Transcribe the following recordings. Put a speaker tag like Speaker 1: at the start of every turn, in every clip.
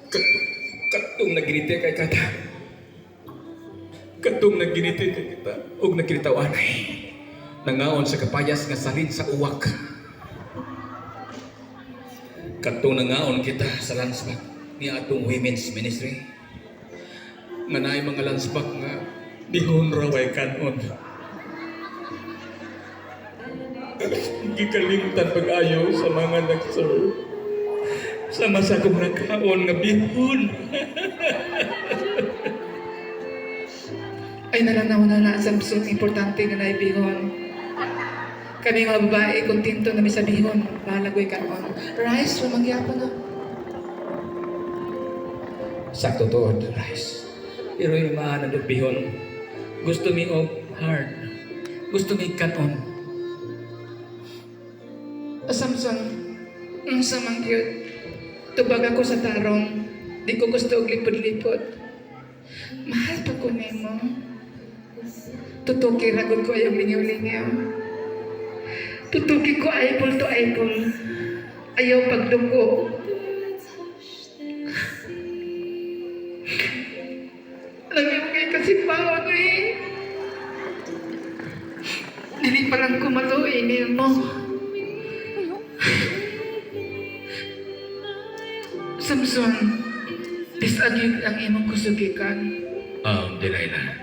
Speaker 1: Katong naginiti kay kata. Katong naginiti kay kita. Huwag nagkilitawanay. Nangaon sa kapayas nga salin sa uwak. Katong nangaon kita sa lansbak ni atong women's ministry. Nga naay mga lansbak nga dihon raway kanon. Gikalimtan pag-ayo sa mga nag-serve. Sama sa akong nagkaon nga bihon.
Speaker 2: Ay nalanaw na Samson, importante nga naibihon. Kami mga babae, kontento na may sabihon. Bahalagoy kanon. Rice, lumangyapon na.
Speaker 1: Sakto to, Rice. Pero yung maanan ng bihon, gusto mi og hard. Gusto mi kanon.
Speaker 2: Samson, ang samang cute. Tubag ako sa tarong. Di ko gusto og lipod-lipod. Mahal pa ko nimo. Tutuki ragod ko ayong lingaw-lingaw. Tutuki ko eyeball to eyeball. Ayaw pagduko. Alam mo kayo kasi paon eh. Dili pa lang kumaluin eh mo. Samson, disagid ang imong kusugikan.
Speaker 1: Delilah.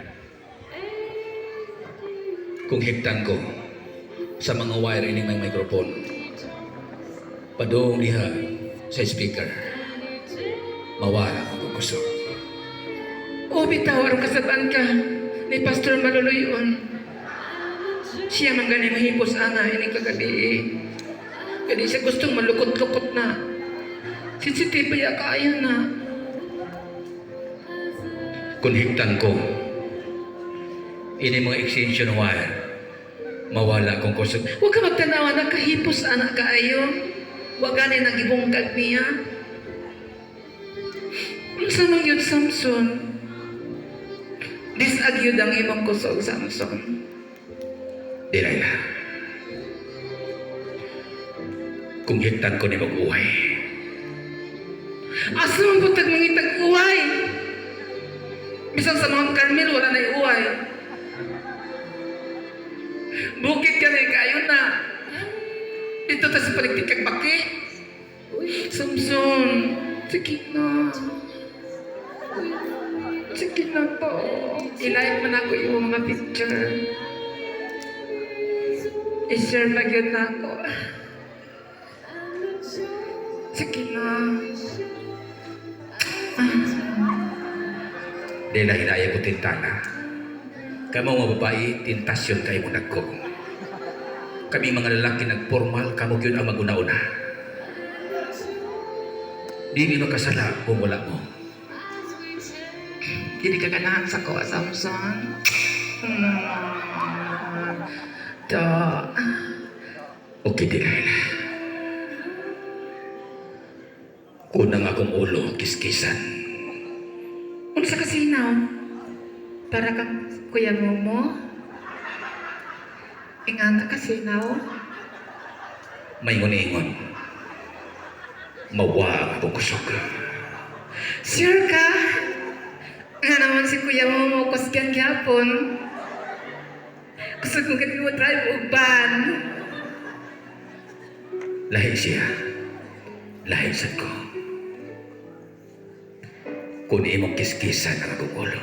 Speaker 1: Kung higtan ko sa mga wire ini may microphone, padung diha sa speaker, mawala ang kusog.
Speaker 2: O bitaw, aron kasabaan ka ni Pastor Maluluyon. Siya man gani mahipos ana ini kagabi. Kadi siya gustong malukot-lukot na. Sensitive ya kaayo na.
Speaker 1: Kung higtan ko, ini mga extension wire, mawala kong kusog.
Speaker 2: Huwag ka magtanawa na kahipos anak kaayo. Huwag gani nagibungkag niya. Ang samang yun, Samson. Disagyod ang imong kusog, Samson.
Speaker 1: Delilah. Kung higtan ko ni mag-uway,
Speaker 2: Asa man butag mangitag uway? Bisan sa mga Carmel, wala na uway. Bukit ka na kayo na. Dito ta sa paligtikag baki. Samson, sige na. Sige na po. I-like man ako yung mga picture. I-share na yun na ako. Sige na.
Speaker 1: dahil hinaya ko tintana. Kamu mga babae, tintasyon kayo mo nagko. Kami mga lalaki nagpormal, kamu yun ang maguna-una. Di mo kasala kung wala mo.
Speaker 2: Hindi ka ganahan sa ko, Samson. To.
Speaker 1: Okay, Delilah. Kunang akong ulo, kiskisan.
Speaker 2: Ano sa kasinaw? Para kang kuya mo? Ingan ka kasinaw?
Speaker 1: May ngon-ingon. Mawa akong kusog.
Speaker 2: Sure ka? Nga naman si kuya mo kusgan gyapon. Kusog mo kami mo drive o van.
Speaker 1: Lahi siya. Lahi sa ko. Kung imong kiskisan ang akong ulo.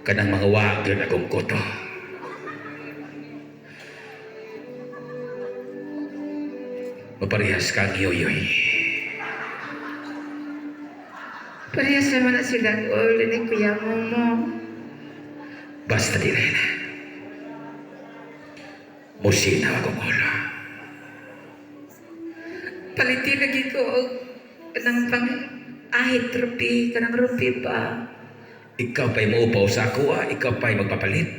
Speaker 1: Kanang mga wagin akong koto. Maparihas kang yoyoy.
Speaker 2: Parehas naman na sila ulo ni kuya mo.
Speaker 1: Basta di rin. Musina akong ulo.
Speaker 2: Paliti lagi ko og kanang pang ahit rupi, kanang rupi pa.
Speaker 1: Ikaw pa'y maupaw sa ako, ikaw pa'y magpapalit.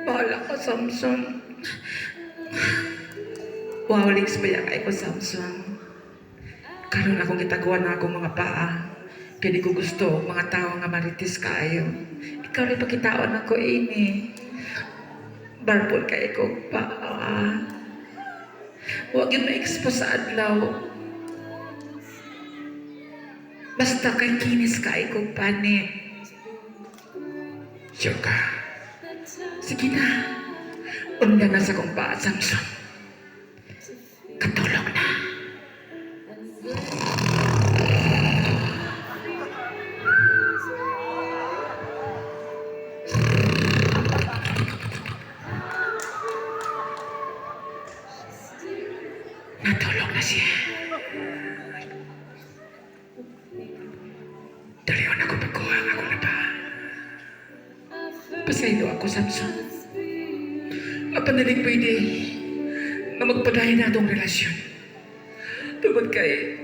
Speaker 2: Bahala ka, Samson. Wow, links pa yan ko, Samson. Karoon akong gitagawa na akong mga paa. Kaya di ko gusto, mga tao nga maritis kaayo. Ikaw rin pakitaon ako ini. Barbol ka ikong paa. Huwag yun ma-expose sa adlaw. Basta kay kinis ka ikong pani.
Speaker 1: Sure ka?
Speaker 2: Sige na. Unda na sa kong paa, Samson. Katulog na. Natulog na siya. Dalion ako pagkuha ang ako na ba? Pasaylo ako, Samson. Apan na rin pwede na magpadahin na itong relasyon. Tungkol kay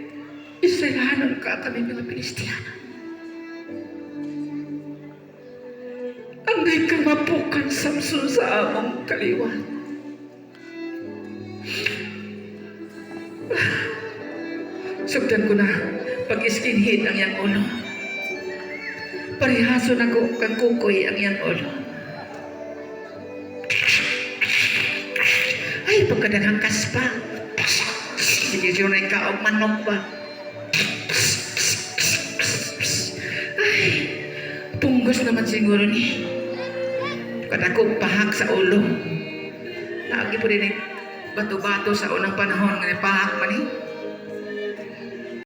Speaker 2: Israelanon ka kami mga Pilistiyano. Ang ngay kamapukan, Samson, sa among kaliwan. Sugdan ko na pag-skinhead ang iyang ulo. Parihaso na ko kang kukoy ang iyang ulo. Ay, pagkadaghang kaspa. Sige siya na ikaw manok ba? Ay, punggos naman siguro ni. Kadakong pahak sa ulo. Lagi po din bato-bato sa unang panahon nga pahak man eh.